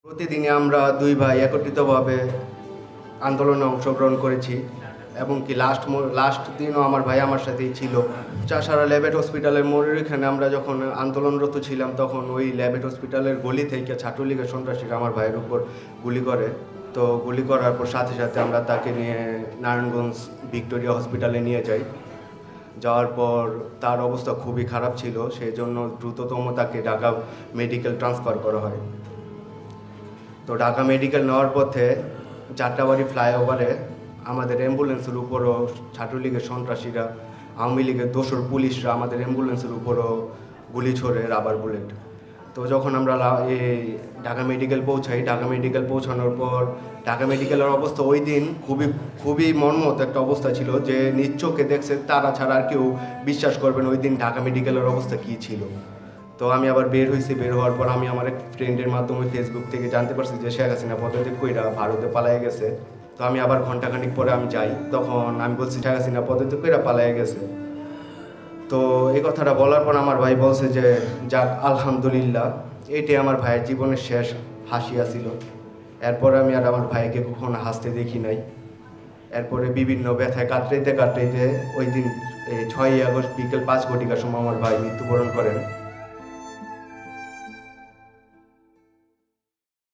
প্রতিদিনই আমরা দুই ভাই একত্রিতভাবে আন্দোলনে অংশগ্রহণ করেছি এবং কি লাস্ট দিনও আমার ভাই আমার সাথেই ছিল। চাষারা ল্যাবেট হসপিটালের মোড়ের এখানে আমরা যখন আন্দোলনরত ছিলাম তখন ওই ল্যাবেট হসপিটালের গলি থেকে ছাত্রলীগের সন্ত্রাসীরা আমার ভাইয়ের উপর গুলি করে। তো গুলি করার পর সাথে সাথে আমরা তাকে নিয়ে নারায়ণগঞ্জ ভিক্টোরিয়া হসপিটালে নিয়ে যাই। যাওয়ার পর তার অবস্থা খুবই খারাপ ছিল, সেই জন্য দ্রুততম তাকে ঢাকা মেডিকেল ট্রান্সফার করা হয়। তো ঢাকা মেডিকেল নেওয়ার পথে যাত্রাবাড়ি ফ্লাইওভারে আমাদের অ্যাম্বুলেন্সের উপরও ছাত্রলীগের সন্ত্রাসীরা, আওয়ামী লীগের দোসর পুলিশরা আমাদের অ্যাম্বুলেন্সের উপরও গুলি ছোড়ে, রাবার বুলেট। তো যখন আমরা এই ঢাকা মেডিকেল পৌঁছাই, ঢাকা মেডিকেল পৌঁছানোর পর ঢাকা মেডিকেলের অবস্থা ওই দিন খুবই মর্মহত একটা অবস্থা ছিল, যে নিজ চোখে দেখছে তারা ছাড়া আর কেউ বিশ্বাস করবেন ওই দিন ঢাকা মেডিকেলের অবস্থা কী ছিল। তো আমি আবার বের হয়েছি, বের হওয়ার পর আমি আমার এক ফ্রেন্ডের মাধ্যমে ফেসবুক থেকে জানতে পারছি যে শেখ হাসিনা পদত্যাগ কইরা ভারতে পালায়ে গেছে। তো আমি আবার ঘন্টাখানিক পরে আমি যাই, তখন আমি বলছি শেখ হাসিনা পদত্যাগ কইরা পালায়ে গেছে। তো এই কথাটা বলার পর আমার ভাই বলছে যে যাক আলহামদুলিল্লাহ, এটাই আমার ভাইয়ের জীবনের শেষ হাসি আসিল। এরপরে আমি আর আমার ভাইকে কখনো হাসতে দেখি নাই। এরপরে বিভিন্ন ব্যথায় কাটতে ওই দিন 6ই আগস্ট বিকেল 5 ঘটিকার সময় আমার ভাই মৃত্যুবরণ করেন।